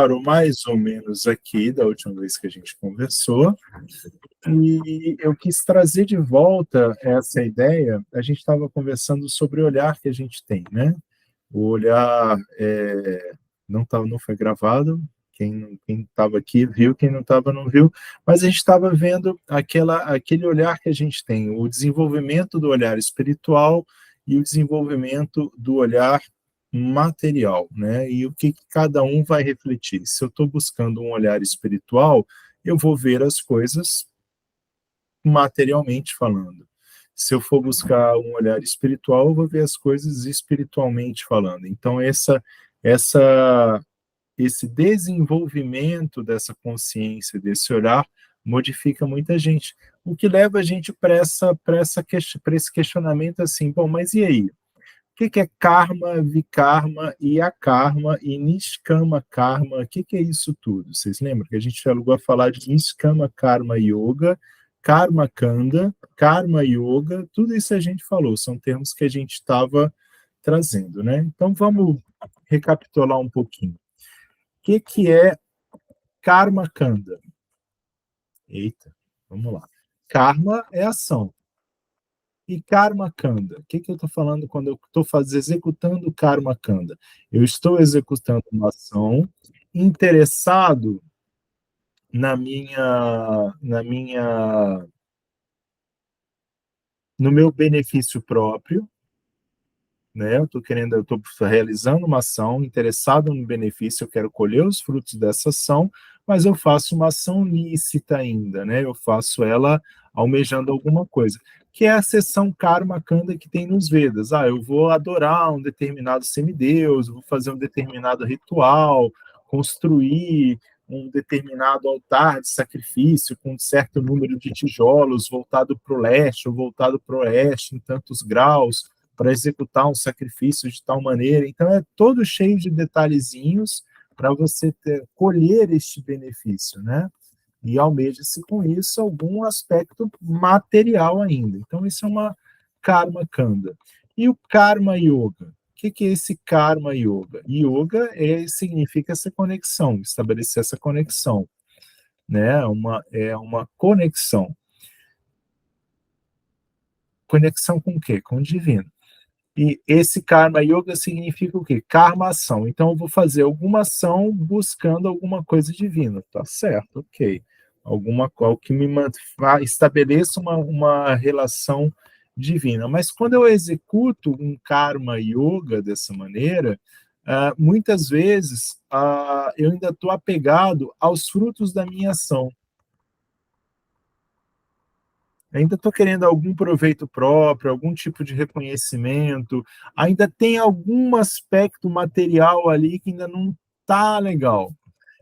parou mais ou menos aqui da última vez que a gente conversou, e eu quis trazer de volta essa ideia. A gente estava conversando sobre o olhar que a gente tem, né? O olhar não foi gravado, quem estava aqui viu, quem não estava não viu, mas a gente estava vendo aquele olhar que a gente tem, o desenvolvimento do olhar espiritual e o desenvolvimento do olhar material, né? E o que cada um vai refletir. Se eu estou buscando um olhar espiritual, eu vou ver as coisas materialmente falando. Se eu for buscar um olhar espiritual, eu vou ver as coisas espiritualmente falando. Então, esse desenvolvimento dessa consciência, desse olhar, modifica muita gente. O que leva a gente para esse questionamento assim, bom, mas e aí? O que é karma, vikarma e akarma e niskama karma? O que é isso tudo? Vocês lembram que a gente chegou a falar de niskama karma yoga, karma kanda, karma yoga, tudo isso a gente falou, são termos que a gente estava trazendo, né? Então vamos recapitular um pouquinho. O que é karma kanda? Eita, vamos lá. Karma é ação. E karma kanda? O que eu estou falando quando eu estou executando karma kanda? Eu estou executando uma ação interessado no meu benefício próprio, né? Eu estou realizando uma ação interessado no benefício, eu quero colher os frutos dessa ação, mas eu faço uma ação lícita ainda, né? Eu faço ela almejando alguma coisa, que é a seção karma kanda que tem nos Vedas. Eu vou adorar um determinado semideus, vou fazer um determinado ritual, construir um determinado altar de sacrifício com um certo número de tijolos voltado para o leste ou voltado para o oeste em tantos graus, para executar um sacrifício de tal maneira. Então, é todo cheio de detalhezinhos para você colher este benefício, né? E almeja-se com isso algum aspecto material ainda. Então, isso é uma karma kanda. E o karma yoga? O que é esse karma yoga? Yoga significa essa conexão, estabelecer essa conexão, né? É uma conexão. Conexão com o quê? Com o divino. E esse karma yoga significa o quê? Karma ação. Então, eu vou fazer alguma ação buscando alguma coisa divina. Tá certo, ok. Algo que me estabeleça uma relação divina. Mas quando eu executo um karma yoga dessa maneira, muitas vezes eu ainda estou apegado aos frutos da minha ação. Ainda estou querendo algum proveito próprio, algum tipo de reconhecimento, ainda tem algum aspecto material ali que ainda não está legal.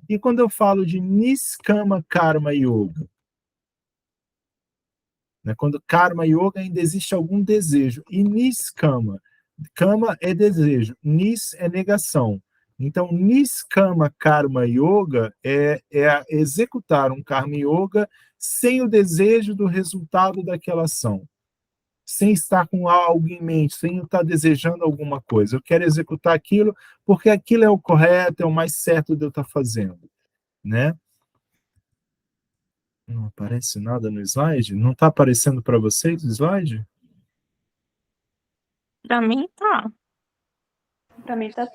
E quando eu falo de Niskama Karma Yoga, né, quando Karma Yoga ainda existe algum desejo, e Niskama, Kama é desejo, Nis é negação. Então, Niskama Karma Yoga é executar um Karma Yoga sem o desejo do resultado daquela ação, sem estar com algo em mente, sem estar desejando alguma coisa. Eu quero executar aquilo porque aquilo é o correto, é o mais certo de eu estar fazendo, né? Não aparece nada no slide? Não está aparecendo para vocês o slide? Para mim, tá. Para mim tá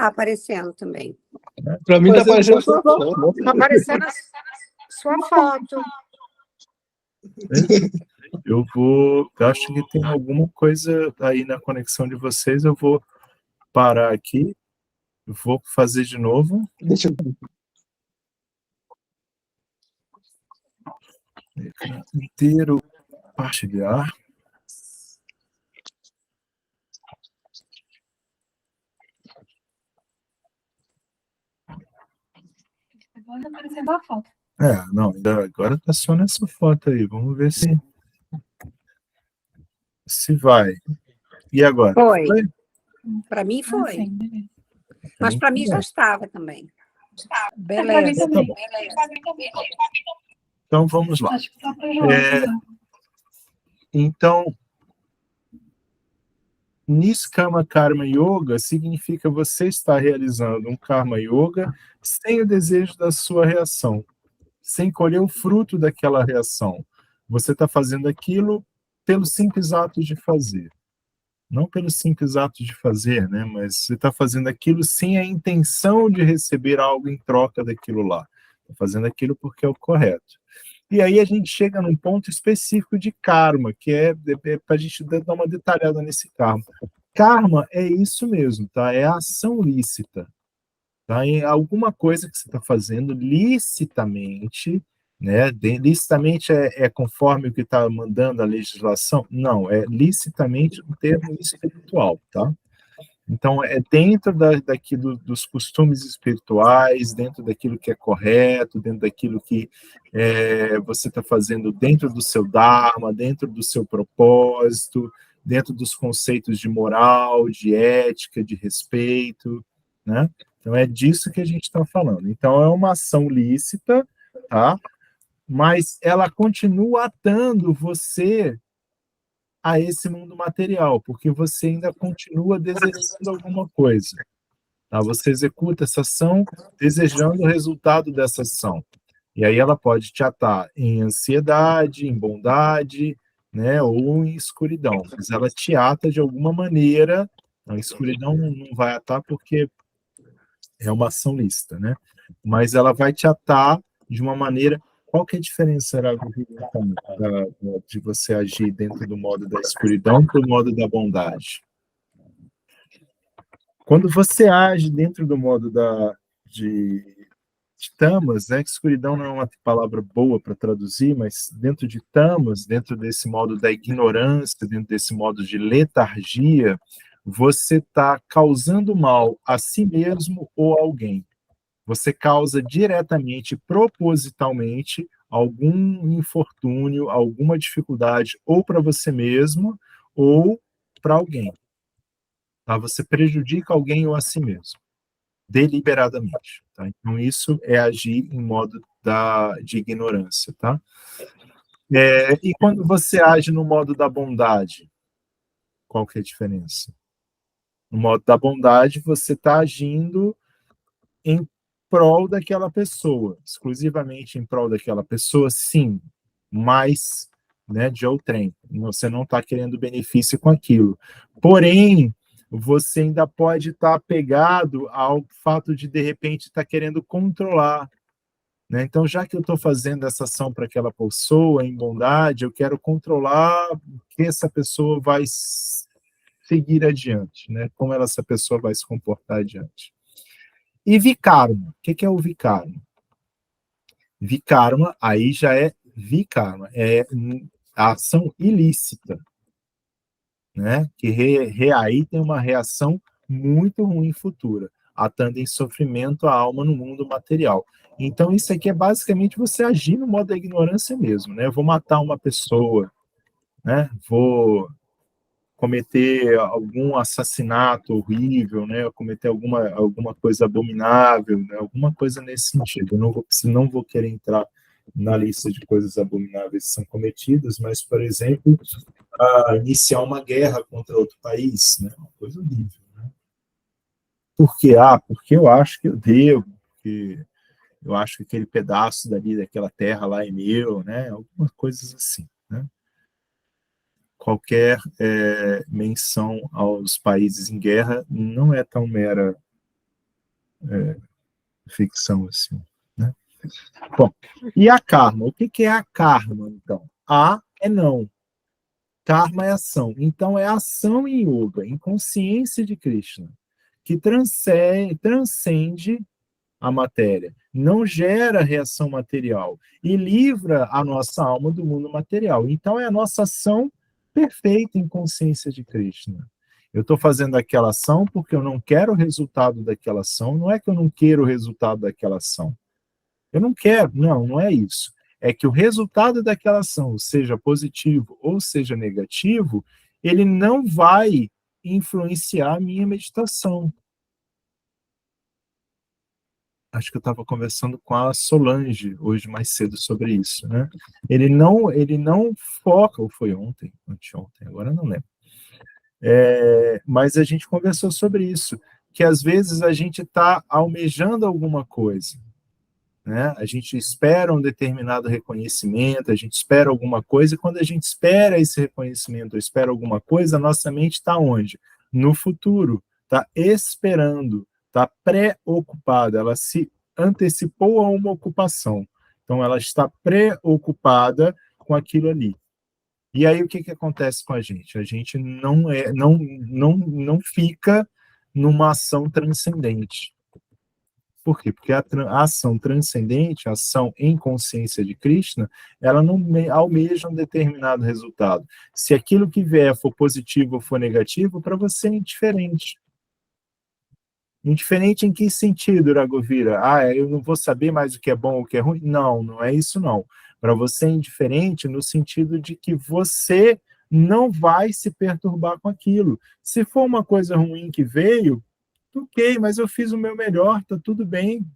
aparecendo também. Para mim tá aparecendo sua foto. Tá aparecendo a sua foto. Eu acho que tem alguma coisa aí na conexão de vocês, eu vou parar aqui, vou fazer de novo. Deixa eu... Ecrã inteiro, partilhar. Agora tá aparecendo a foto. Não, agora tá só nessa foto aí. Vamos ver se vai. E agora? Foi. Para mim foi. Sim, beleza. Mas para mim já estava também. Beleza. Tá bom. Então vamos lá. Acho que tá para João. Então, Niskama Karma Yoga significa você estar realizando um Karma Yoga sem o desejo da sua reação, sem colher o fruto daquela reação. Você está fazendo aquilo pelo simples ato de fazer. Não pelo simples ato de fazer, né? Mas você está fazendo aquilo sem a intenção de receber algo em troca daquilo lá. Está fazendo aquilo porque é o correto. E aí a gente chega num ponto específico de karma, que é para a gente dar uma detalhada nesse karma. Karma é isso mesmo, tá? É a ação lícita. Tá? É alguma coisa que você está fazendo licitamente, né? Licitamente é conforme o que está mandando a legislação? Não, é licitamente um termo espiritual, tá? Então, é dentro dos costumes espirituais, dentro daquilo que é correto, dentro daquilo que você está fazendo dentro do seu Dharma, dentro do seu propósito, dentro dos conceitos de moral, de ética, de respeito, né? Então, é disso que a gente está falando. Então, é uma ação lícita, tá? Mas ela continua atando você a esse mundo material, porque você ainda continua desejando alguma coisa. Tá? Você executa essa ação desejando o resultado dessa ação. E aí ela pode te atar em ansiedade, em bondade, né, ou em escuridão. Mas ela te ata de alguma maneira. A escuridão não vai atar porque é uma ação lícita, né? Mas ela vai te atar de uma maneira. Qual que é a diferença, Arago, de você agir dentro do modo da escuridão para o modo da bondade? Quando você age dentro do modo de tamas, né, que escuridão não é uma palavra boa para traduzir, mas dentro de tamas, dentro desse modo da ignorância, dentro desse modo de letargia, você está causando mal a si mesmo ou a alguém. Você causa diretamente, propositalmente, algum infortúnio, alguma dificuldade, ou para você mesmo, ou para alguém. Tá? Você prejudica alguém ou a si mesmo, deliberadamente. Tá? Então, isso é agir em modo de ignorância. Tá? E quando você age no modo da bondade, qual que é a diferença? No modo da bondade, você está agindo em prol daquela pessoa, exclusivamente em prol daquela pessoa, sim, mas, né, de outrem. Você não está querendo benefício com aquilo. Porém, você ainda pode estar apegado ao fato de repente, estar querendo controlar. Né? Então, já que eu estou fazendo essa ação para aquela pessoa em bondade, eu quero controlar que essa pessoa vai seguir adiante, né? Como essa pessoa vai se comportar adiante. E vikarma. O que é o vikarma? Vikarma, aí já é vikarma, é a ação ilícita, né? Que aí tem uma reação muito ruim futura, atando em sofrimento a alma no mundo material. Então, isso aqui é basicamente você agir no modo da ignorância mesmo, né? Eu vou matar uma pessoa, né? Vou cometer algum assassinato horrível, né? Cometer alguma coisa abominável, né? Alguma coisa nesse sentido. Eu não vou querer entrar na lista de coisas abomináveis que são cometidas, mas, por exemplo, iniciar uma guerra contra outro país, né? Uma coisa horrível. Né? Por quê? Porque eu acho que eu devo, porque eu acho que aquele pedaço daquela terra lá é meu, né? Algumas coisas assim, né? Qualquer menção aos países em guerra não é tão mera ficção assim, né? Bom, e a karma? O que é a karma, então? A é não. Karma é ação. Então, é ação em yoga, em consciência de Krishna, que transcende a matéria, não gera reação material e livra a nossa alma do mundo material. Então, é a nossa ação perfeita em consciência de Krishna. Eu estou fazendo aquela ação porque eu não quero o resultado daquela ação, não é que eu não quero o resultado daquela ação. Eu não quero, não é isso. É que o resultado daquela ação, seja positivo ou seja negativo, ele não vai influenciar a minha meditação. Acho que eu estava conversando com a Solange hoje mais cedo sobre isso, né? Ele não foca, ou foi ontem, anteontem, agora eu não lembro. Mas a gente conversou sobre isso, que às vezes a gente está almejando alguma coisa, né? A gente espera um determinado reconhecimento, a gente espera alguma coisa, e quando a gente espera esse reconhecimento, ou espera alguma coisa, a nossa mente está onde? No futuro, está esperando, está preocupada, ela se antecipou a uma ocupação, então ela está preocupada com aquilo ali. E aí o que acontece com a gente? A gente não fica numa ação transcendente. Por quê? Porque a ação transcendente, a ação em consciência de Krishna, ela não almeja um determinado resultado. Se aquilo que vier for positivo ou for negativo, para você é indiferente. Indiferente em que sentido, Ragovira? Eu não vou saber mais o que é bom ou o que é ruim? Não, não é isso não. Para você é indiferente no sentido de que você não vai se perturbar com aquilo. Se for uma coisa ruim que veio, ok, mas eu fiz o meu melhor, tá tudo bem.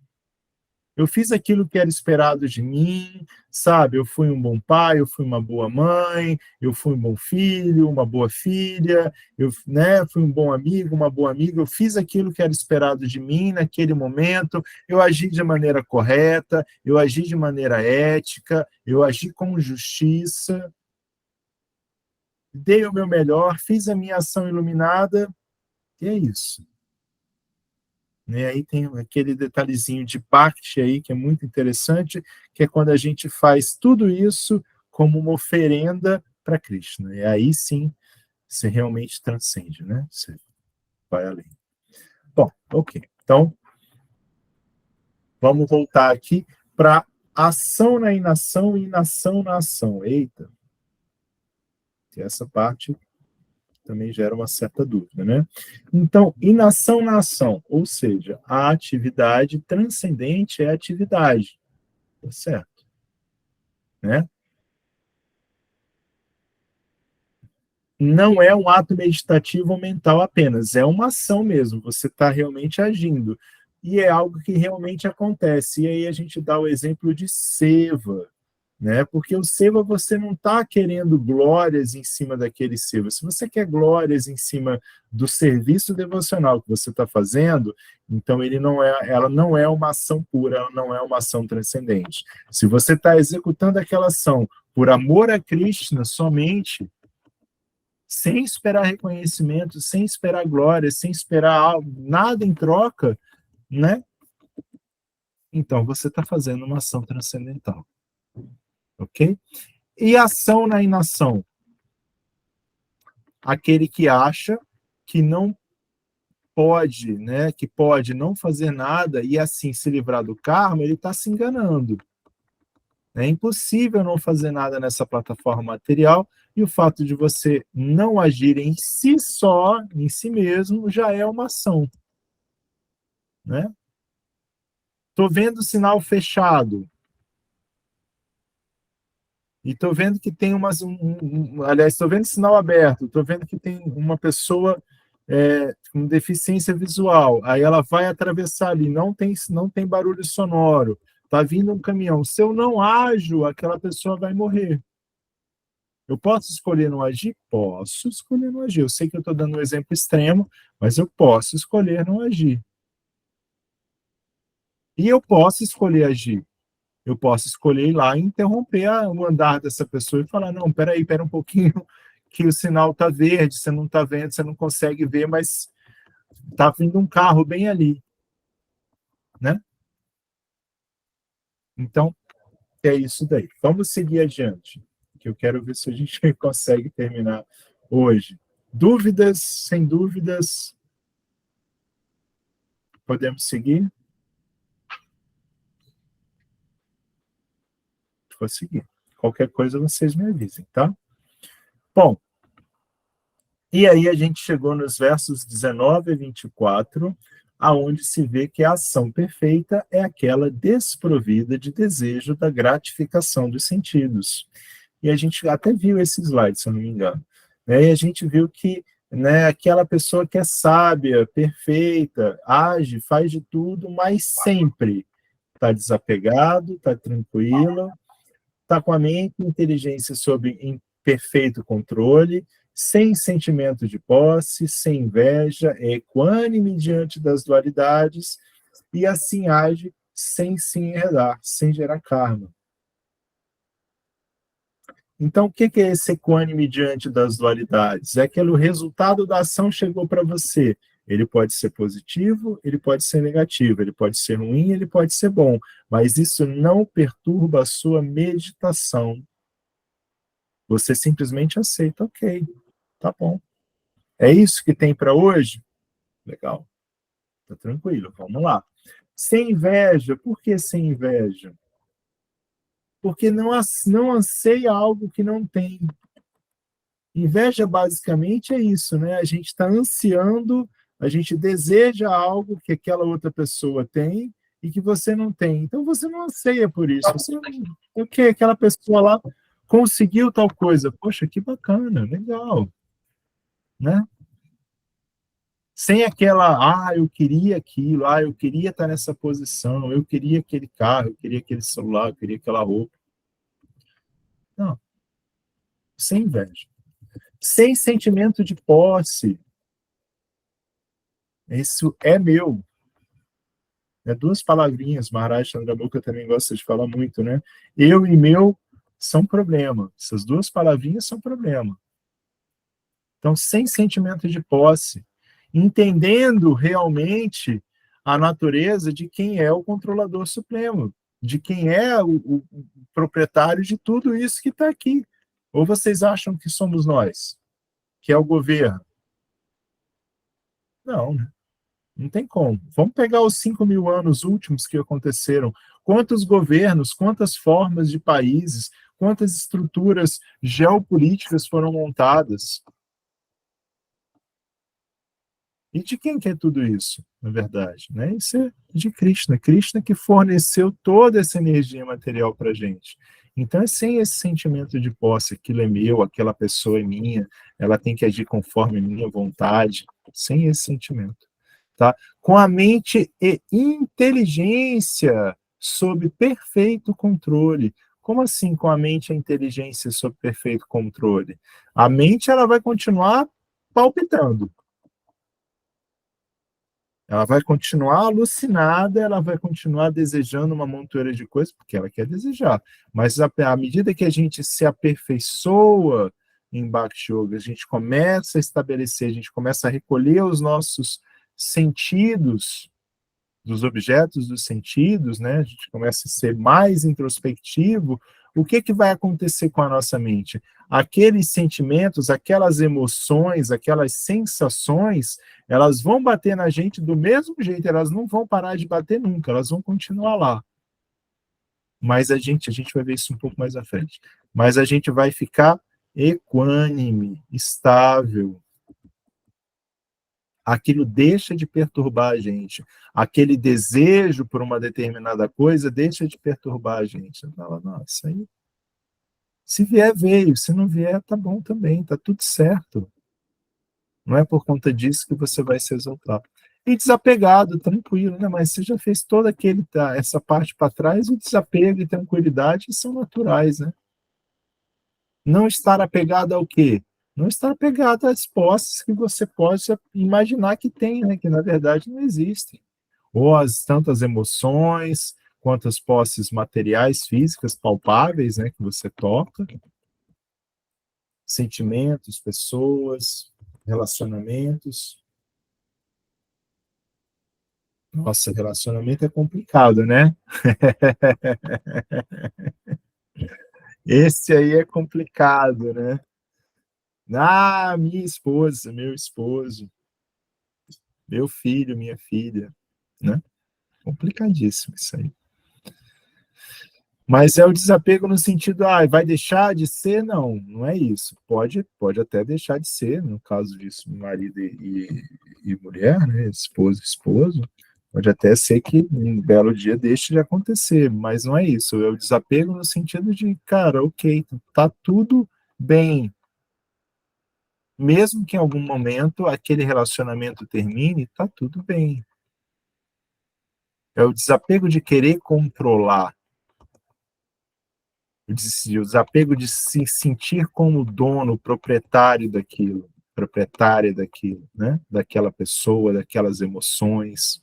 Eu fiz aquilo que era esperado de mim, sabe? Eu fui um bom pai, eu fui uma boa mãe, eu fui um bom filho, uma boa filha, fui um bom amigo, uma boa amiga, eu fiz aquilo que era esperado de mim naquele momento, eu agi de maneira correta, eu agi de maneira ética, eu agi com justiça, dei o meu melhor, fiz a minha ação iluminada, e é isso. Né? Aí tem aquele detalhezinho de Bhakti aí, que é muito interessante, que é quando a gente faz tudo isso como uma oferenda para Krishna. E aí sim, você realmente transcende, né? Você vai além. Bom, ok. Então, vamos voltar aqui para ação na inação e inação na ação. Eita! Essa parte também gera uma certa dúvida, né? Então, inação na ação, ou seja, a atividade transcendente é a atividade, tá certo? Né? Não é um ato meditativo ou mental apenas, é uma ação mesmo, você está realmente agindo. E é algo que realmente acontece. E aí a gente dá o exemplo de seva, né? Porque o seva você não está querendo glórias em cima daquele seva. Se você quer glórias em cima do serviço devocional que você está fazendo, então ela não é uma ação pura, ela não é uma ação transcendente. Se você está executando aquela ação por amor a Krishna somente, sem esperar reconhecimento, sem esperar glória, sem esperar nada em troca, né? Então você está fazendo uma ação transcendental. Ok? E ação na inação? Aquele que acha que não pode, né, que pode não fazer nada e assim se livrar do karma, ele está se enganando. É impossível não fazer nada nessa plataforma material e o fato de você não agir em si só, em si mesmo, já é uma ação. Né? Estou vendo sinal fechado. E estou vendo que tem aliás, estou vendo sinal aberto, estou vendo que tem uma pessoa com deficiência visual, aí ela vai atravessar ali, não tem barulho sonoro, está vindo um caminhão. Se eu não ajo, aquela pessoa vai morrer. Eu posso escolher não agir? Posso escolher não agir. Eu sei que eu estou dando um exemplo extremo, mas eu posso escolher não agir. E eu posso escolher agir. Eu posso escolher ir lá e interromper o andar dessa pessoa e falar, não, espera um pouquinho, que o sinal está verde, você não está vendo, você não consegue ver, mas está vindo um carro bem ali. Né? Então, é isso daí. Vamos seguir adiante, que eu quero ver se a gente consegue terminar hoje. Dúvidas? Sem dúvidas? Podemos seguir? Vou seguir. Qualquer coisa vocês me avisem, tá? Bom, e aí a gente chegou nos versos 19 e 24, aonde se vê que a ação perfeita é aquela desprovida de desejo da gratificação dos sentidos. E a gente até viu esse slide, se eu não me engano. E a gente viu que, né, aquela pessoa que é sábia, perfeita, age, faz de tudo, mas sempre está desapegado, está tranquilo, está com a mente e inteligência sob perfeito controle, sem sentimento de posse, sem inveja, é equânime diante das dualidades, e assim age sem se enredar, sem gerar karma. Então, o que é esse equânime diante das dualidades? É que o resultado da ação chegou para você. Ele pode ser positivo, ele pode ser negativo, ele pode ser ruim, ele pode ser bom, mas isso não perturba a sua meditação. Você simplesmente aceita, ok, tá bom. É isso que tem para hoje? Legal, tá tranquilo, vamos lá. Sem inveja, por que sem inveja? Porque não anseia algo que não tem. Inveja, basicamente, é isso, né? A gente está ansiando, a gente deseja algo que aquela outra pessoa tem e que você não tem. Então, você não anseia por isso. Você não, ok, aquela pessoa lá conseguiu tal coisa. Poxa, que bacana, legal. Né? Sem aquela, eu queria aquilo, eu queria estar nessa posição, eu queria aquele carro, eu queria aquele celular, eu queria aquela roupa. Não, sem inveja. Sem sentimento de posse. Isso é meu. É duas palavrinhas, Maharaj Chandramukha também gosta de falar muito, né? Eu e meu são problema. Essas duas palavrinhas são problema. Então, sem sentimento de posse, entendendo realmente a natureza de quem é o controlador supremo, de quem é o proprietário de tudo isso que está aqui. Ou vocês acham que somos nós, que é o governo? Não, né? Não tem como. Vamos pegar os 5.000 anos últimos que aconteceram. Quantos governos, quantas formas de países, quantas estruturas geopolíticas foram montadas? E de quem que é tudo isso, na verdade? Né? Isso é de Krishna. Krishna que forneceu toda essa energia material para a gente. Então, é sem esse sentimento de posse, aquilo é meu, aquela pessoa é minha, ela tem que agir conforme a minha vontade, sem esse sentimento. Tá? Com a mente e inteligência sob perfeito controle. Como assim com a mente e a inteligência sob perfeito controle? A mente ela vai continuar palpitando. Ela vai continuar alucinada, ela vai continuar desejando uma montoeira de coisas, porque ela quer desejar. Mas à medida que a gente se aperfeiçoa em Bhakti Yoga, a gente começa a estabelecer, a gente começa a recolher os nossos sentidos, dos objetos dos sentidos, né? A gente começa a ser mais introspectivo. O que vai acontecer com a nossa mente? Aqueles sentimentos, aquelas emoções, aquelas sensações, elas vão bater na gente do mesmo jeito, elas não vão parar de bater nunca, elas vão continuar lá. Mas a gente vai ver isso um pouco mais à frente. Mas a gente vai ficar equânime, estável. Aquilo deixa de perturbar a gente. Aquele desejo por uma determinada coisa deixa de perturbar a gente. Você fala, nossa, aí. Se vier, veio. Se não vier, tá bom também, tá tudo certo. Não é por conta disso que você vai se exaltar. E desapegado, tranquilo, né? Mas você já fez toda essa parte para trás, o desapego e tranquilidade são naturais, né? Não estar apegado ao quê? Não estar apegado às posses que você possa imaginar que tem, né? Que na verdade não existem. Ou as tantas emoções, quantas posses materiais, físicas, palpáveis, né? Que você toca. Sentimentos, pessoas, relacionamentos. Nossa, relacionamento é complicado, né? Esse aí é complicado, né? Minha esposa, meu esposo, meu filho, minha filha, né? Complicadíssimo isso aí. Mas é o desapego no sentido, vai deixar de ser? Não, não é isso. Pode até deixar de ser, no caso disso, marido e mulher, né? Esposo e esposo. Pode até ser que um belo dia deixe de acontecer, mas não é isso. É o desapego no sentido de, cara, ok, tá tudo bem. Mesmo que em algum momento aquele relacionamento termine, tá tudo bem. É o desapego de querer controlar. o desapego de se sentir como dono, proprietário daquilo, proprietária daquilo, né? Daquela pessoa, daquelas emoções,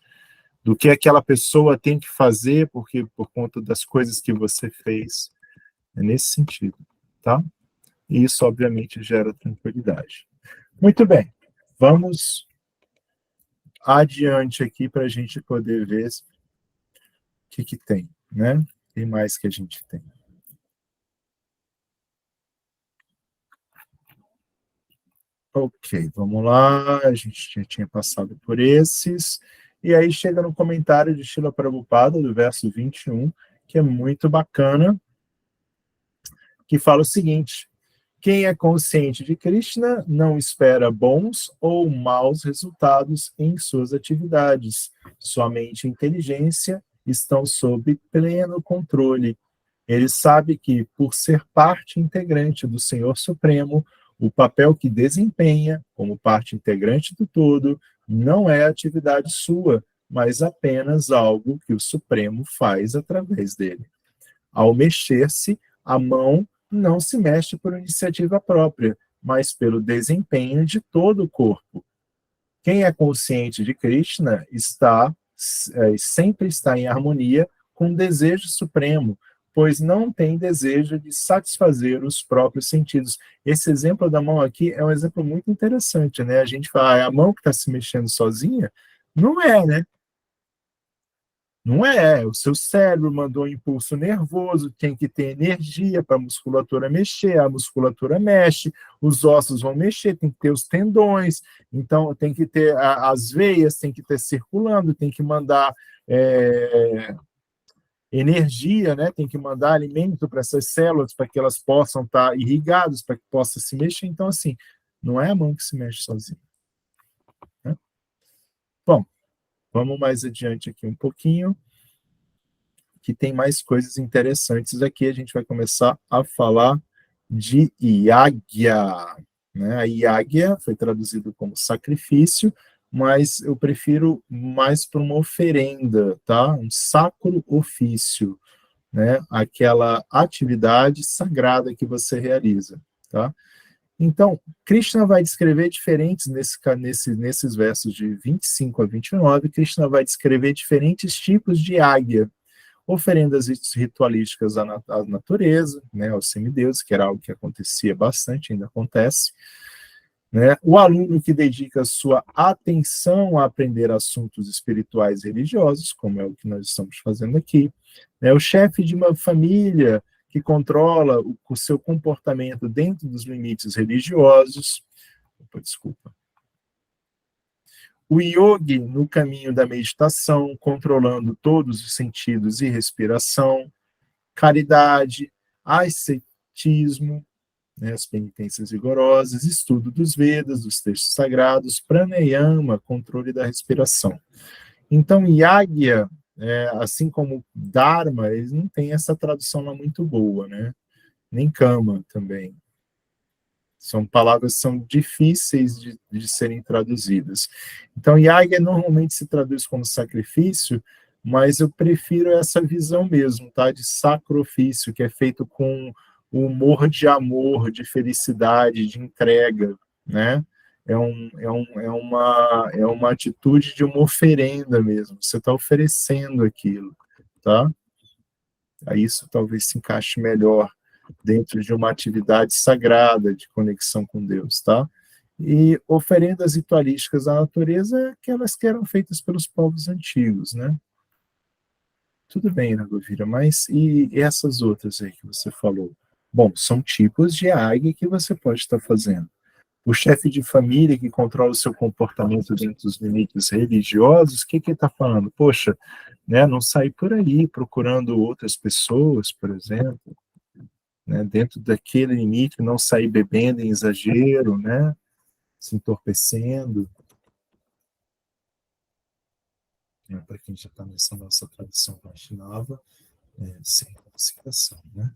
do que aquela pessoa tem que fazer porque por conta das coisas que você fez. É nesse sentido, tá? E isso, obviamente, gera tranquilidade. Muito bem, vamos adiante aqui para a gente poder ver o que tem, né? Tem mais que a gente tem. Ok, vamos lá, a gente já tinha passado por esses, e aí chega no comentário de Srila Prabhupada, do verso 21, que é muito bacana, que fala o seguinte: quem é consciente de Krishna não espera bons ou maus resultados em suas atividades. Sua mente e inteligência estão sob pleno controle. Ele sabe que, por ser parte integrante do Senhor Supremo, o papel que desempenha, como parte integrante do todo, não é atividade sua, mas apenas algo que o Supremo faz através dele. Ao mexer-se, a mão não se mexe por iniciativa própria, mas pelo desempenho de todo o corpo. Quem é consciente de Krishna sempre está em harmonia com o desejo supremo, pois não tem desejo de satisfazer os próprios sentidos. Esse exemplo da mão aqui é um exemplo muito interessante, né? A gente fala, é a mão que está se mexendo sozinha? Não é, né? Não é, o seu cérebro mandou um impulso nervoso, tem que ter energia para a musculatura mexer, a musculatura mexe, os ossos vão mexer, tem que ter os tendões, então tem que ter as veias, tem que ter circulando, tem que mandar energia, né? Tem que mandar alimento para essas células, para que elas possam estar irrigadas, para que possa se mexer. Então, assim, não é a mão que se mexe sozinha, né? Bom, vamos mais adiante aqui um pouquinho, que tem mais coisas interessantes aqui. A gente vai começar a falar de yagya, né? A yagya foi traduzido como sacrifício, mas eu prefiro mais para uma oferenda, tá? Um sacro ofício, né? Aquela atividade sagrada que você realiza, tá? Então, Krishna vai descrever diferentes, nesses versos de 25 a 29, Krishna vai descrever diferentes tipos de águia, oferendas ritualísticas à natureza, né, aos semideuses, que era algo que acontecia bastante, ainda acontece, né? O aluno que dedica sua atenção a aprender assuntos espirituais e religiosos, como é o que nós estamos fazendo aqui, né? O chefe de uma família que controla o seu comportamento dentro dos limites religiosos. Opa, desculpa. O yogi no caminho da meditação, controlando todos os sentidos e respiração, caridade, ascetismo, né, as penitências rigorosas, estudo dos Vedas, dos textos sagrados, pranayama, controle da respiração. Então, yagya, assim como dharma, eles não têm essa tradução lá muito boa, né? Nem kama também. São palavras que são difíceis de serem traduzidas. Então, yagya normalmente se traduz como sacrifício, mas eu prefiro essa visão mesmo, tá? De sacrifício, que é feito com o humor de amor, de felicidade, de entrega, né? É uma atitude de uma oferenda mesmo. Você está oferecendo aquilo, tá? Aí isso talvez se encaixe melhor dentro de uma atividade sagrada de conexão com Deus, tá? E oferendas ritualísticas à natureza é aquelas que eram feitas pelos povos antigos, né? Tudo bem, Nagovira, mas e essas outras aí que você falou? Bom, são tipos de águia que você pode estar fazendo. O chefe de família que controla o seu comportamento dentro dos limites religiosos, o que ele está falando? Poxa, né, não sair por aí procurando outras pessoas, por exemplo, né, dentro daquele limite, não sair bebendo em exagero, né, se entorpecendo. Para quem já está nessa nossa tradição Vaishnava, sem intoxicação, né?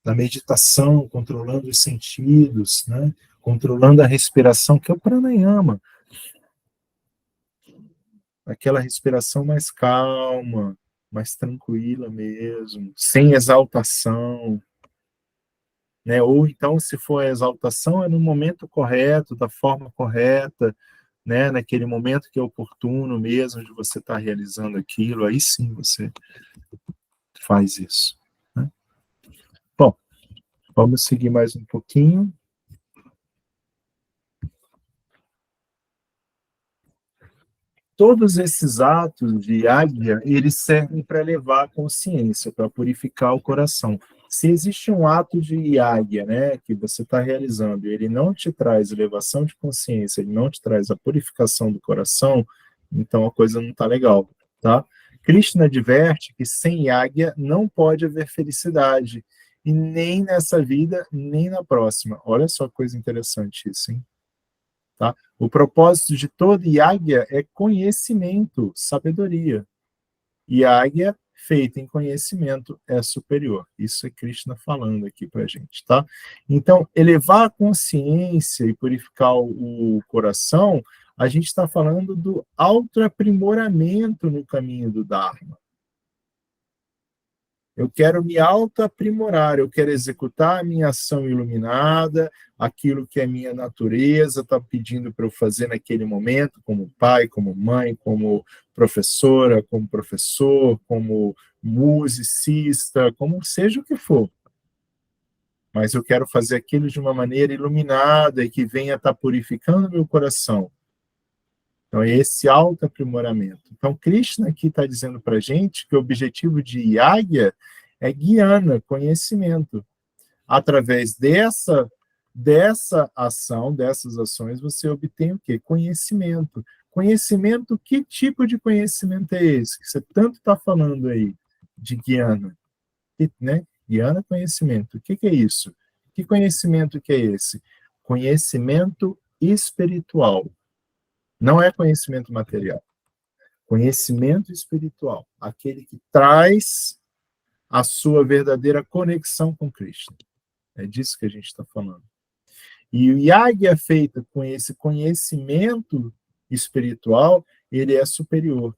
Da meditação, controlando os sentidos, né? Controlando a respiração, que é o pranayama. Aquela respiração mais calma, mais tranquila mesmo, sem exaltação, né? Ou então, se for a exaltação, é no momento correto, da forma correta, né? Naquele momento que é oportuno mesmo, de você estar realizando aquilo, aí sim você faz isso, né? Bom, vamos seguir mais um pouquinho. Todos esses atos de águia, eles servem para elevar a consciência, para purificar o coração. Se existe um ato de águia, né, que você está realizando, e ele não te traz elevação de consciência, ele não te traz a purificação do coração, então a coisa não está legal, tá? Krishna adverte que sem águia não pode haver felicidade, e nem nessa vida, nem na próxima. Olha só que coisa interessante isso, hein? Tá? O propósito de toda águia é conhecimento, sabedoria. E a águia feita em conhecimento é superior. Isso é Krishna falando aqui para a gente. Tá? Então, elevar a consciência e purificar o coração, a gente está falando do autoaprimoramento no caminho do Dharma. Eu quero me autoaprimorar, eu quero executar a minha ação iluminada, aquilo que a minha natureza está pedindo para eu fazer naquele momento, como pai, como mãe, como professora, como professor, como musicista, como seja o que for. Mas eu quero fazer aquilo de uma maneira iluminada e que venha estar purificando meu coração. Então, é esse autoaprimoramento. Então, Krishna aqui está dizendo para a gente que o objetivo de águia é guiana, conhecimento. Através dessa ação, dessas ações, você obtém o quê? Conhecimento. Conhecimento, que tipo de conhecimento é esse? Que você tanto está falando aí de guiana. Né? Guiana, conhecimento. O que é isso? Que conhecimento que é esse? Conhecimento espiritual. Não é conhecimento material. Conhecimento espiritual. Aquele que traz a sua verdadeira conexão com Cristo. É disso que a gente está falando. E o Yagya feito com esse conhecimento espiritual, ele é superior.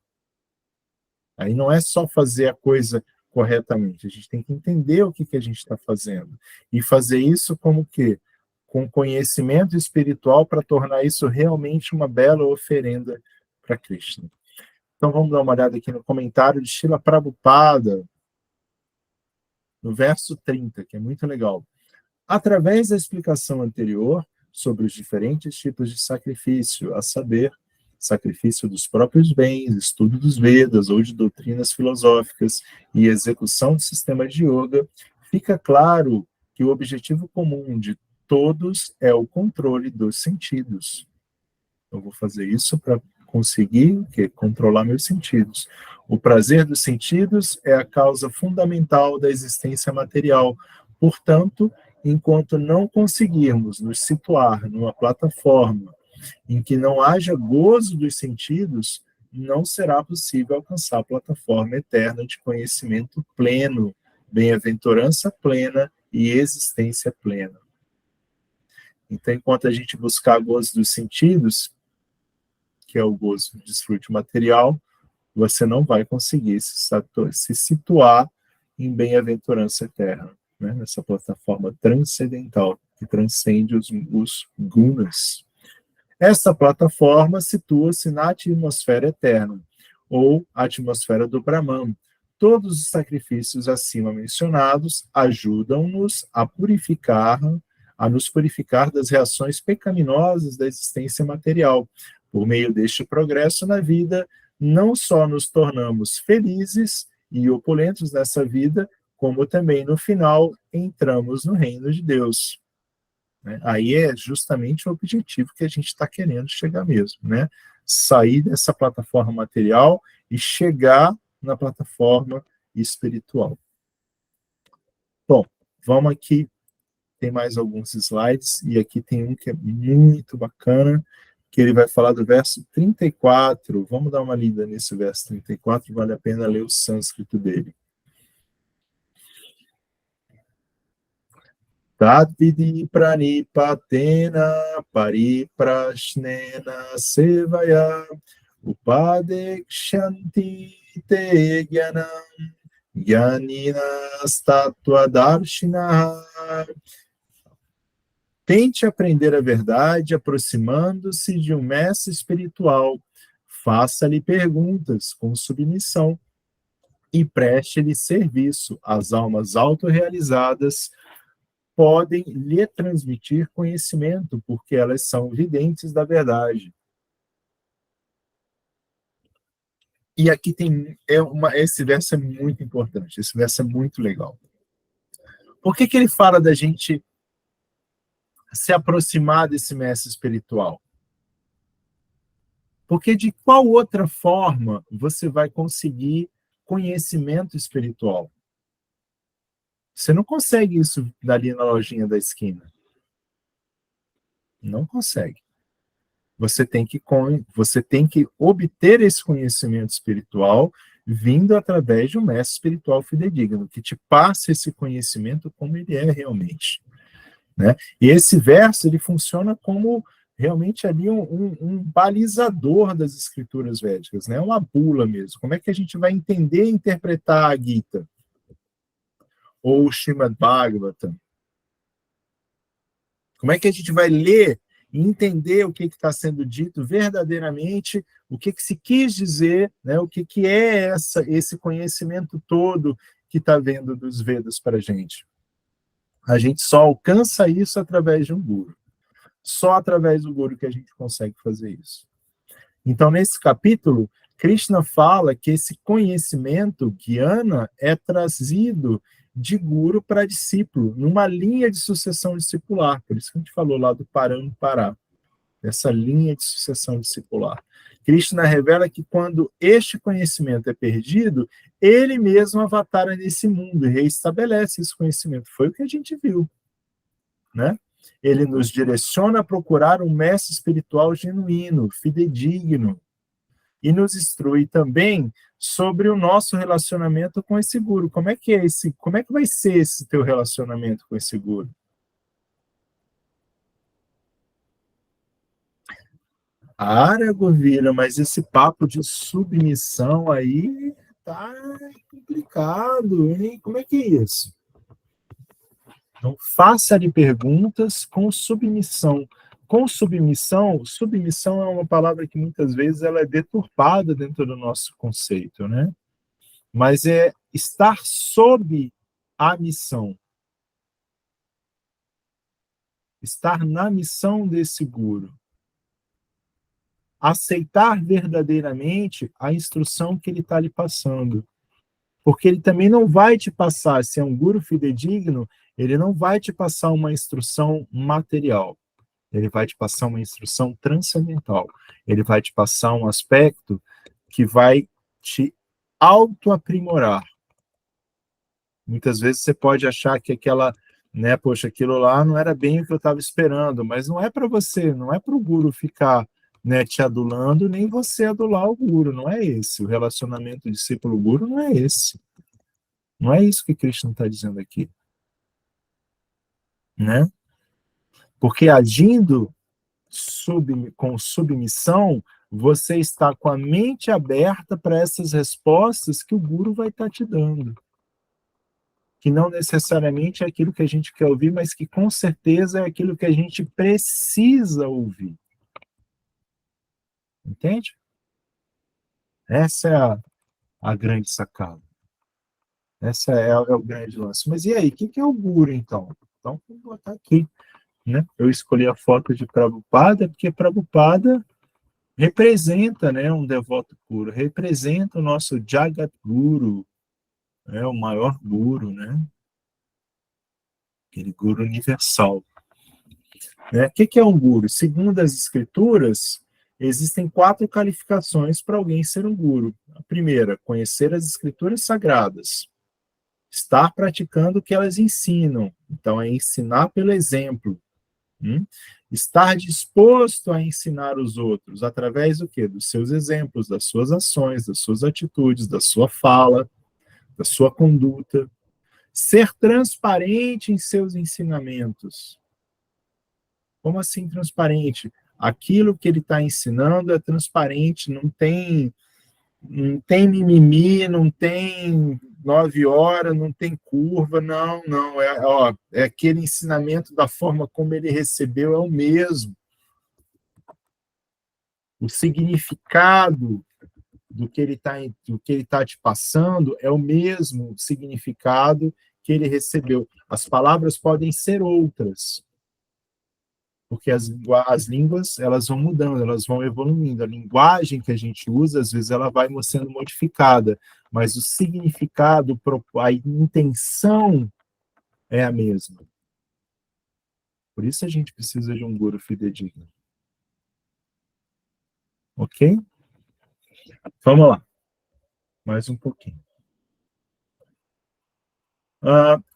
Aí não é só fazer a coisa corretamente. A gente tem que entender o que a gente está fazendo. E fazer isso como que? Com conhecimento espiritual para tornar isso realmente uma bela oferenda para Krishna. Então vamos dar uma olhada aqui no comentário de Srila Prabhupada, no verso 30, que é muito legal. Através da explicação anterior sobre os diferentes tipos de sacrifício, a saber, sacrifício dos próprios bens, estudo dos Vedas ou de doutrinas filosóficas e execução de sistemas de yoga, fica claro que o objetivo comum de todos é o controle dos sentidos. Eu vou fazer isso para conseguir controlar meus sentidos. O prazer dos sentidos é a causa fundamental da existência material. Portanto, enquanto não conseguirmos nos situar numa plataforma em que não haja gozo dos sentidos, não será possível alcançar a plataforma eterna de conhecimento pleno, bem-aventurança plena e existência plena. Então, enquanto a gente buscar gozo dos sentidos, que é o gozo do desfrute material, você não vai conseguir se situar em bem-aventurança eterna, né? Nessa plataforma transcendental, que transcende os gunas. Essa plataforma situa-se na atmosfera eterna, ou atmosfera do Brahman. Todos os sacrifícios acima mencionados ajudam-nos a nos purificar das reações pecaminosas da existência material. Por meio deste progresso na vida, não só nos tornamos felizes e opulentos nessa vida, como também, no final, entramos no reino de Deus. Aí é justamente o objetivo que a gente está querendo chegar mesmo, né? Sair dessa plataforma material e chegar na plataforma espiritual. Bom, vamos aqui, tem mais alguns slides, e aqui tem um que é muito bacana, que ele vai falar do verso 34. Vamos dar uma lida nesse verso 34, vale a pena ler o sânscrito dele. Tadvidi pranipatena pariprashnena sevaya upadekshanti te gyanam gyaninas tattvadarshinaha. Tente aprender a verdade aproximando-se de um mestre espiritual. Faça-lhe perguntas com submissão e preste-lhe serviço. As almas autorrealizadas podem lhe transmitir conhecimento, porque elas são videntes da verdade. E aqui esse verso é muito importante, esse verso é muito legal. Por que ele fala da gente se aproximar desse mestre espiritual? Porque de qual outra forma você vai conseguir conhecimento espiritual? Você não consegue isso dali na lojinha da esquina. Não consegue. Você tem que obter esse conhecimento espiritual vindo através de um mestre espiritual fidedigno, que te passa esse conhecimento como ele é realmente. Né? E esse verso ele funciona como realmente ali um balizador das escrituras védicas, né? Uma bula mesmo. Como é que a gente vai entender e interpretar a Gita? Ou o Srimad Bhagavatam? Como é que a gente vai ler e entender o que está sendo dito verdadeiramente, o que se quis dizer, né? O que é esse conhecimento todo que está vendo dos Vedas para a gente? A gente só alcança isso através de um guru. Só através do guru que a gente consegue fazer isso. Então, nesse capítulo, Krishna fala que esse conhecimento, Gyana, é trazido de guru para discípulo, numa linha de sucessão discipular. Por isso que a gente falou lá do Parampara, essa linha de sucessão discipular. Krishna revela que quando este conhecimento é perdido, ele mesmo avatara nesse mundo e reestabelece esse conhecimento. Foi o que a gente viu, né? Ele nos direciona a procurar um mestre espiritual genuíno, fidedigno, e nos instrui também sobre o nosso relacionamento com esse guru. Como é que vai ser esse teu relacionamento com esse guru? Govila, mas esse papo de submissão aí tá complicado, hein? Como é que é isso? Então, faça-lhe perguntas com submissão. Com submissão é uma palavra que muitas vezes ela é deturpada dentro do nosso conceito, né? Mas é estar sob a missão. Estar na missão desse guru. Aceitar verdadeiramente a instrução que ele está lhe passando. Porque ele também não vai te passar, se é um guru fidedigno, ele não vai te passar uma instrução material. Ele vai te passar uma instrução transcendental. Ele vai te passar um aspecto que vai te autoaprimorar. Muitas vezes você pode achar que aquilo lá não era bem o que eu estava esperando, mas não é para você, não é para o guru ficar, te adulando, nem você adular o guru, não é esse. O relacionamento discípulo-guru não é esse. Não é isso que Krishna está dizendo aqui. Né? Porque agindo com submissão, você está com a mente aberta para essas respostas que o guru vai estar te dando. Que não necessariamente é aquilo que a gente quer ouvir, mas que com certeza é aquilo que a gente precisa ouvir. Entende? Essa é a grande sacada. Essa é o grande lance. Mas e aí, o que é o guru, então? Então, vou botar aqui. Né? Eu escolhi a foto de Prabhupada, porque Prabhupada representa, um devoto puro, representa o nosso Jagat Guru, o maior guru, aquele guru universal. O que é um guru? Segundo as escrituras, existem 4 qualificações para alguém ser um guru. A primeira, conhecer as escrituras sagradas. Estar praticando o que elas ensinam. Então, é ensinar pelo exemplo. Estar disposto a ensinar os outros através do quê? Dos seus exemplos, das suas ações, das suas atitudes, da sua fala, da sua conduta. Ser transparente em seus ensinamentos. Como assim transparente? Aquilo que ele está ensinando é transparente, não tem Não tem mimimi, não tem 9 horas, não tem curva, não. É aquele ensinamento da forma como ele recebeu, é o mesmo. O significado do que ele está te passando é o mesmo significado que ele recebeu. As palavras podem ser outras, porque as línguas elas vão mudando, elas vão evoluindo. A linguagem que a gente usa, às vezes, ela vai sendo modificada, mas o significado, a intenção é a mesma. Por isso a gente precisa de um guru fidedigno. Ok? Vamos lá. Mais um pouquinho.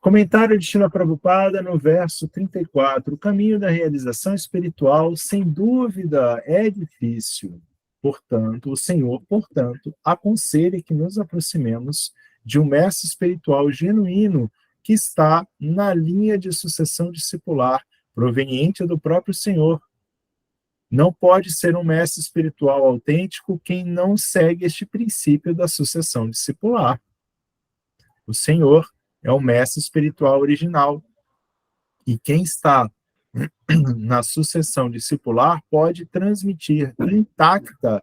Comentário de Srila Prabhupada no verso 34. O caminho da realização espiritual, sem dúvida, é difícil. Portanto, o Senhor, aconselha que nos aproximemos de um mestre espiritual genuíno que está na linha de sucessão discipular, proveniente do próprio Senhor. Não pode ser um mestre espiritual autêntico quem não segue este princípio da sucessão discipular. O Senhor é o mestre espiritual original. E quem está na sucessão discipular pode transmitir intacta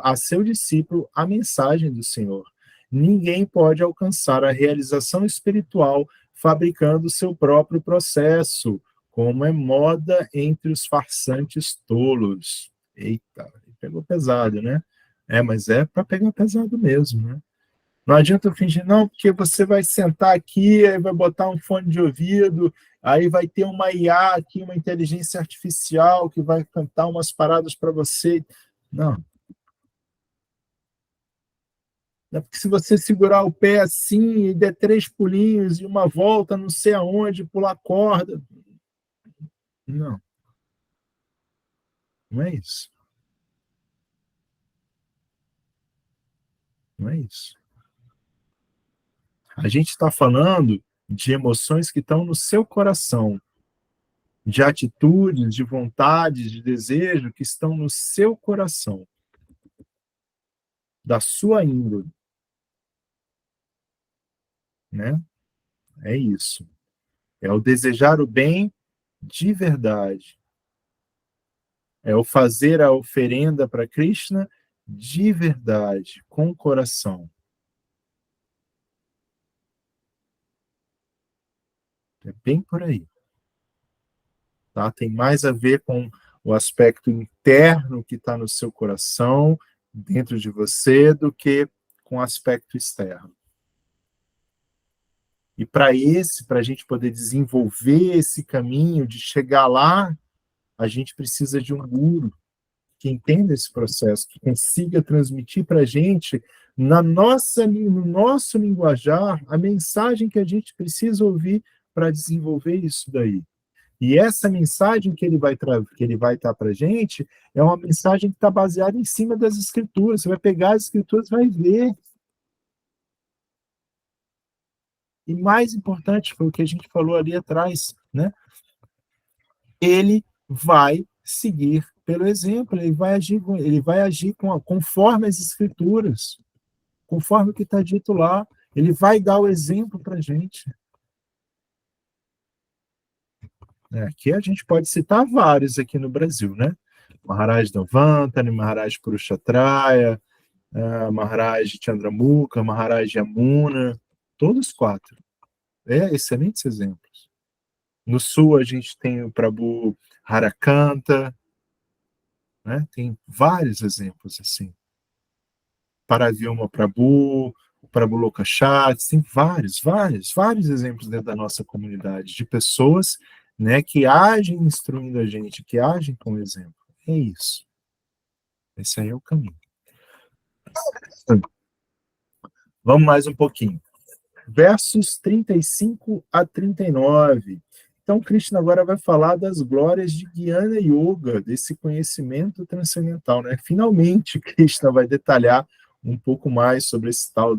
a seu discípulo a mensagem do Senhor. Ninguém pode alcançar a realização espiritual fabricando seu próprio processo, como é moda entre os farsantes tolos. Eita, pegou pesado, né? Mas é para pegar pesado mesmo, né? Não adianta eu fingir, não, porque você vai sentar aqui, aí vai botar um fone de ouvido, aí vai ter uma IA aqui, uma inteligência artificial, que vai cantar umas paradas para você. Não. É porque se você segurar o pé assim e der 3 pulinhos e uma volta, não sei aonde, pular corda. Não. Não é isso. Não é isso. A gente está falando de emoções que estão no seu coração, de atitudes, de vontades, de desejo que estão no seu coração, da sua índole, né? É isso. É o desejar o bem de verdade. É o fazer a oferenda para Krishna de verdade, com o coração. É bem por aí. Tá? Tem mais a ver com o aspecto interno que está no seu coração, dentro de você, do que com o aspecto externo. E para a gente poder desenvolver esse caminho de chegar lá, a gente precisa de um guru que entenda esse processo, que consiga transmitir para a gente, no nosso linguajar, a mensagem que a gente precisa ouvir para desenvolver isso daí. E essa mensagem que ele vai dar para a gente é uma mensagem que está baseada em cima das escrituras. Você vai pegar as escrituras e vai ver. E mais importante foi o que a gente falou ali atrás, né? Ele vai seguir pelo exemplo, ele vai agir conforme as escrituras, conforme o que está dito lá. Ele vai dar o exemplo para a gente. Aqui a gente pode citar vários aqui no Brasil, né? Maharaj Devantani, Maharaj Purushatraya, Maharaj Chandramukha, Maharaj Yamuna, todos 4. Excelentes exemplos. No sul a gente tem o Prabhu Harakanta, né? Tem vários exemplos assim. Paravyoma Prabhu, o Prabhu Lokachat, tem vários exemplos dentro da nossa comunidade de pessoas, né, que agem instruindo a gente, que agem como exemplo. É isso. Esse aí é o caminho. Vamos mais um pouquinho. Versos 35 a 39. Então, Krishna agora vai falar das glórias de Jnana Yoga, desse conhecimento transcendental, né? Finalmente, Krishna vai detalhar um pouco mais sobre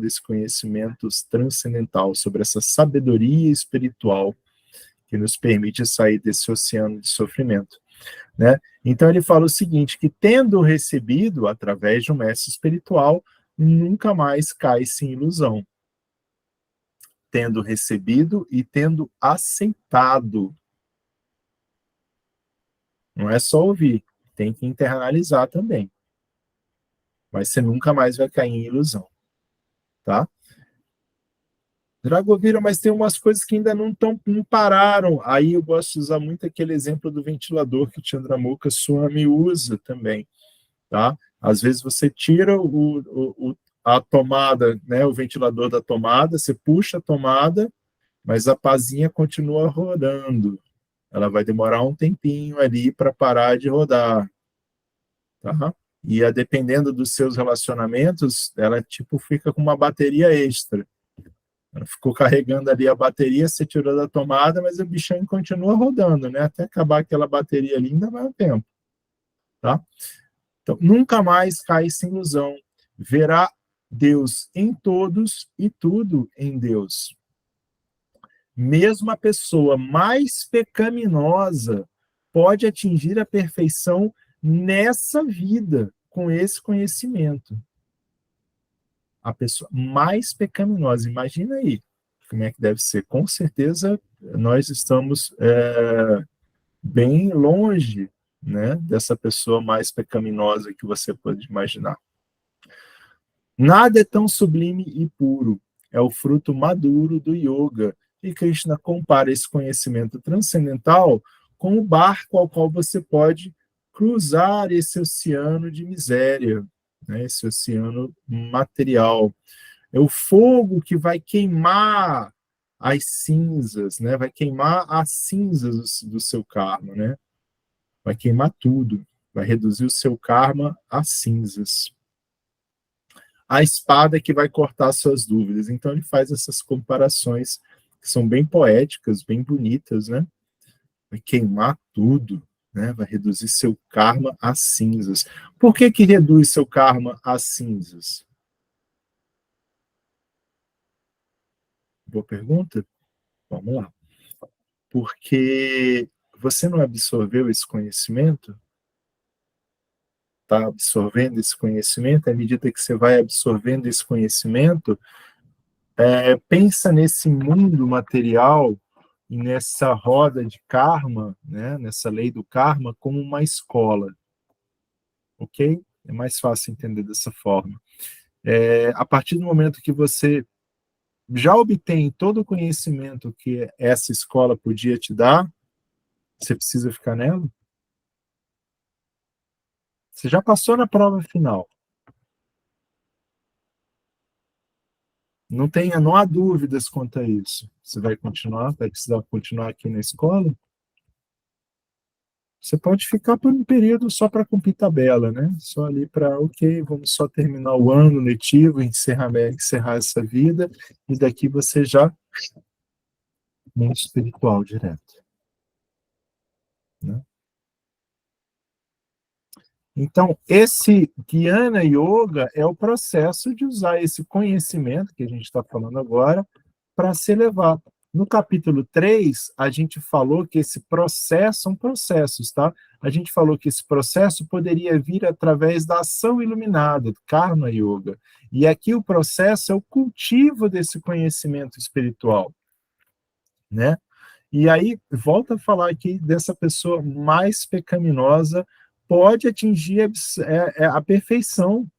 desse conhecimento transcendental, sobre essa sabedoria espiritual que nos permite sair desse oceano de sofrimento, né? Então ele fala o seguinte, que tendo recebido, através de um mestre espiritual, nunca mais cai-se em ilusão, tendo recebido e tendo aceitado. Não é só ouvir, tem que internalizar também. Mas você nunca mais vai cair em ilusão, tá? Dragovira, mas tem umas coisas que ainda não pararam. Aí eu gosto de usar muito aquele exemplo do ventilador que o Chandramukha Swami usa também, tá? Às vezes você tira a tomada, né, o ventilador da tomada, você puxa a tomada, mas a pazinha continua rodando. Ela vai demorar um tempinho ali para parar de rodar, tá? E dependendo dos seus relacionamentos, ela tipo fica com uma bateria extra. Ela ficou carregando ali a bateria, você tirou da tomada, mas o bichão continua rodando, né? Até acabar aquela bateria ali, ainda vai um tempo, tá? Então, nunca mais cai sem ilusão. Verá Deus em todos e tudo em Deus. Mesmo a pessoa mais pecaminosa pode atingir a perfeição nessa vida, com esse conhecimento. A pessoa mais pecaminosa, imagina aí, como é que deve ser. Com certeza, nós estamos bem longe, né, dessa pessoa mais pecaminosa que você pode imaginar. Nada é tão sublime e puro. É o fruto maduro do yoga. E Krishna compara esse conhecimento transcendental com o barco ao qual você pode cruzar esse oceano de miséria, né, esse oceano material. É o fogo que vai queimar as cinzas, né, vai queimar as cinzas do seu karma, né? Vai queimar tudo, vai reduzir o seu karma a cinzas. A espada que vai cortar suas dúvidas. Então ele faz essas comparações que são bem poéticas, bem bonitas, né? Vai queimar tudo, né? Vai reduzir seu karma a cinzas. Por que que reduz seu karma a cinzas? Boa pergunta? Vamos lá. Porque você não absorveu esse conhecimento? Está absorvendo esse conhecimento? À medida que você vai absorvendo esse conhecimento, pensa nesse mundo material e nessa roda de karma, né, nessa lei do karma, como uma escola, ok? É mais fácil entender dessa forma. A partir do momento que você já obtém todo o conhecimento que essa escola podia te dar, você precisa ficar nela? Você já passou na prova final. Não há dúvidas quanto a isso. Você vai continuar, vai precisar continuar aqui na escola? Você pode ficar por um período só para cumprir tabela, né? Só ali para, ok, vamos só terminar o ano letivo, encerrar essa vida, e daqui você já mundo espiritual direto, né? Então, esse Jnana Yoga é o processo de usar esse conhecimento que a gente está falando agora para se elevar. No capítulo 3, a gente falou que esse processo são processos, tá? A gente falou que esse processo poderia vir através da ação iluminada, do Karma Yoga. E aqui o processo é o cultivo desse conhecimento espiritual, né? E aí, volta a falar aqui dessa pessoa mais pecaminosa pode atingir a perfeição,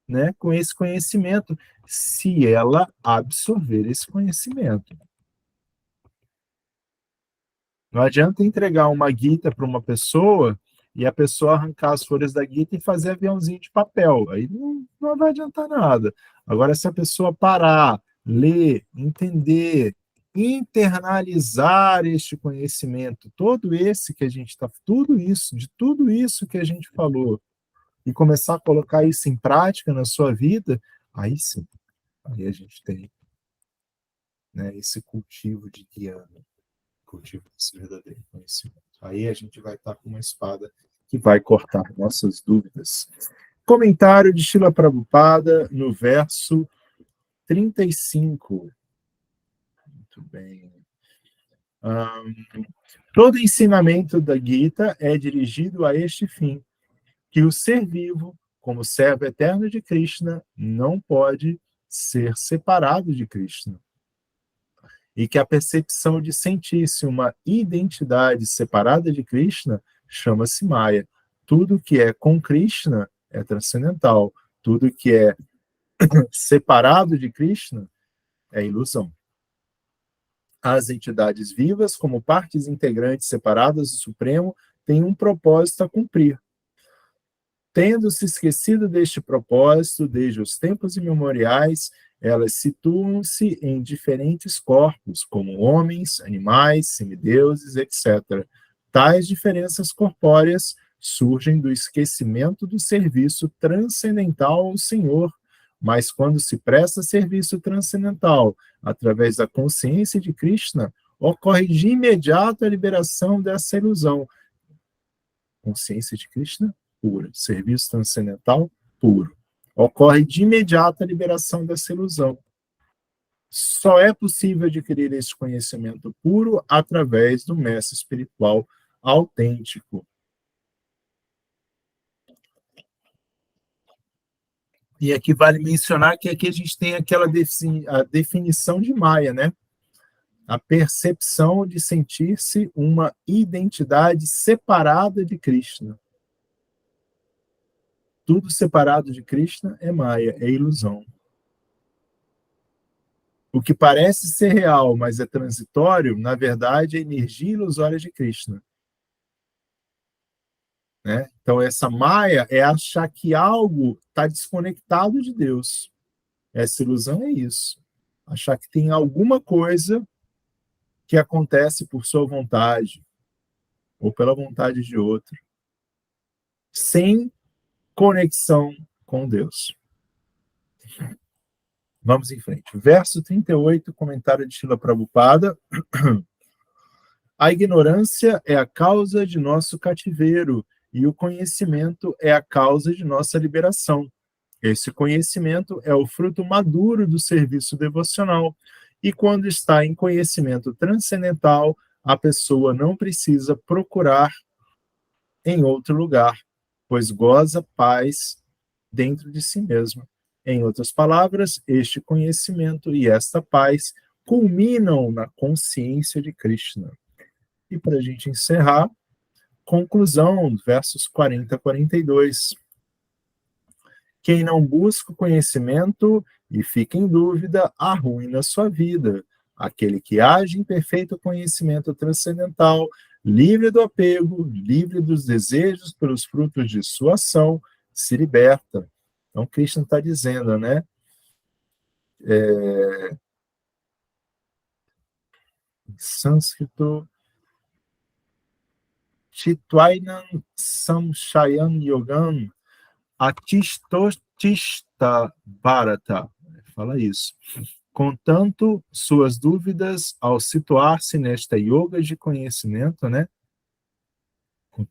né, com esse conhecimento, se ela absorver esse conhecimento. Não adianta entregar uma guita para uma pessoa e a pessoa arrancar as folhas da guita e fazer aviãozinho de papel. Aí não vai adiantar nada. Agora, se a pessoa parar, ler, entender, internalizar este conhecimento, de tudo isso que a gente falou, e começar a colocar isso em prática na sua vida, aí sim, aí a gente tem, né, esse cultivo de guiana, cultivo desse verdadeiro conhecimento. Aí a gente vai estar com uma espada que vai cortar nossas dúvidas. Comentário de Srila Prabhupada no verso 35. Muito bem. Todo ensinamento da Gita é dirigido a este fim, que o ser vivo como servo eterno de Krishna, não pode ser separado de Krishna. E que a percepção de sentir-se uma identidade separada de Krishna chama-se Maya. Tudo que é com Krishna é transcendental. Tudo que é separado de Krishna é ilusão. As entidades vivas, como partes integrantes separadas do Supremo, têm um propósito a cumprir. Tendo-se esquecido deste propósito desde os tempos imemoriais, elas situam-se em diferentes corpos, como homens, animais, semideuses, etc. Tais diferenças corpóreas surgem do esquecimento do serviço transcendental ao Senhor, mas quando se presta serviço transcendental através da consciência de Krishna, ocorre de imediato a liberação dessa ilusão. Consciência de Krishna pura, serviço transcendental puro. Ocorre de imediato a liberação dessa ilusão. Só é possível adquirir esse conhecimento puro através do mestre espiritual autêntico. E aqui vale mencionar que aqui a gente tem aquela a definição de Maya, né? A percepção de sentir-se uma identidade separada de Krishna. Tudo separado de Krishna é Maya, é ilusão. O que parece ser real, mas é transitório, na verdade, é energia ilusória de Krishna. Né? Então, essa Maya é achar que algo está desconectado de Deus. Essa ilusão é isso. Achar que tem alguma coisa que acontece por sua vontade, ou pela vontade de outro, sem conexão com Deus. Vamos em frente. Verso 38, comentário de Srila Prabhupada. A ignorância é a causa de nosso cativeiro e o conhecimento é a causa de nossa liberação. Esse conhecimento é o fruto maduro do serviço devocional e quando está em conhecimento transcendental, a pessoa não precisa procurar em outro lugar, pois goza paz dentro de si mesma. Em outras palavras, este conhecimento e esta paz culminam na consciência de Krishna. E para a gente encerrar, conclusão, versos 40 a 42. Quem não busca o conhecimento e fica em dúvida, arruína sua vida. Aquele que age em perfeito conhecimento transcendental, livre do apego, livre dos desejos pelos frutos de sua ação, se liberta. Então, Krishna está dizendo, né? Em sânscrito, Chitwainam Samshayan Yogam Atistotista Bharata. Fala isso. Contanto, suas dúvidas ao situar-se nesta yoga de conhecimento, né?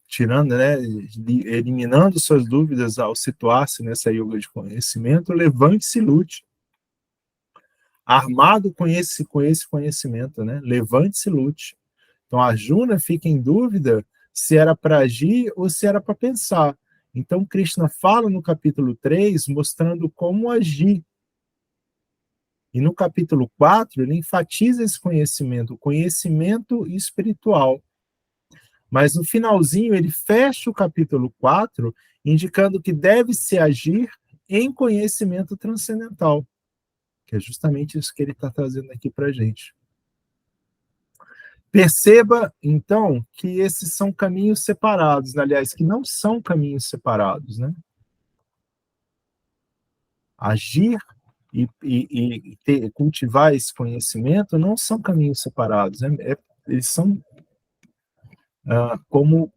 Tirando, né? Eliminando suas dúvidas ao situar-se nessa yoga de conhecimento, levante-se e lute. Armado com esse conhecimento, né? Levante-se e lute. Então, a Arjuna fica em dúvida se era para agir ou se era para pensar. Então, Krishna fala no capítulo 3, mostrando como agir. E no capítulo 4, ele enfatiza esse conhecimento, o conhecimento espiritual. Mas no finalzinho, ele fecha o capítulo 4, indicando que deve-se agir em conhecimento transcendental. Que é justamente isso que ele está trazendo aqui para a gente. Perceba, então, que esses são caminhos separados, aliás, que não são caminhos separados, né? Agir e cultivar esse conhecimento não são caminhos separados, né? Eles são como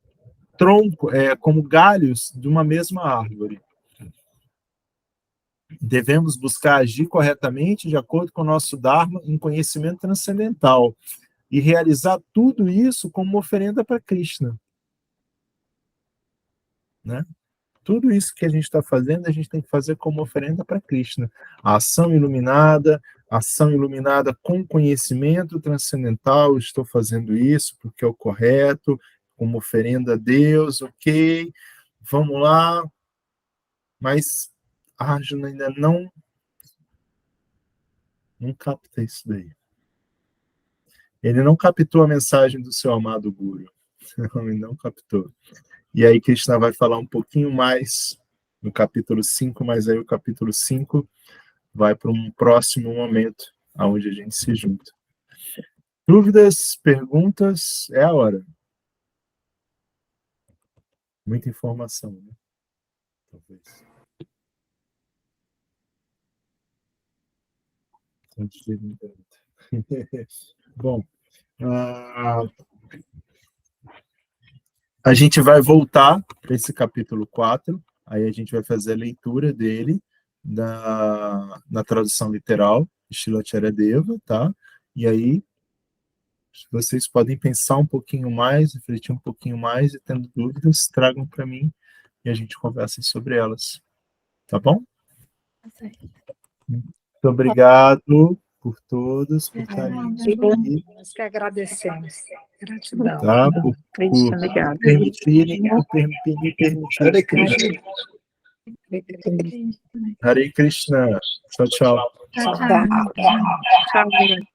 tronco, como galhos de uma mesma árvore. Devemos buscar agir corretamente de acordo com o nosso Dharma em conhecimento transcendental e realizar tudo isso como oferenda para Krishna. Né? Tudo isso que a gente está fazendo, a gente tem que fazer como oferenda para Krishna. A ação iluminada com conhecimento transcendental, estou fazendo isso porque é o correto, como oferenda a Deus, ok, vamos lá, Mas a Arjuna ainda não capta isso daí. Ele não captou a mensagem do seu amado Guru. Ele não captou. E aí Krishna vai falar um pouquinho mais no capítulo 5, mas aí o capítulo 5 vai para um próximo momento, onde a gente se junta. Dúvidas, perguntas, é a hora. Muita informação, né? Talvez. Bom, a gente vai voltar para esse capítulo 4, aí a gente vai fazer a leitura dele na tradução literal de Srila Charadeva, tá? E aí vocês podem pensar um pouquinho mais, refletir um pouquinho mais, e tendo dúvidas, tragam para mim e a gente conversa sobre elas. Tá bom? Muito obrigado por todos, por estarem aqui. Nós que agradecemos. Gratidão. Tá? Por Obrigada. permitirem. Hare Krishna. Hare Krishna. Tchau, tchau. Tchau, tchau. Tchau. Tchau.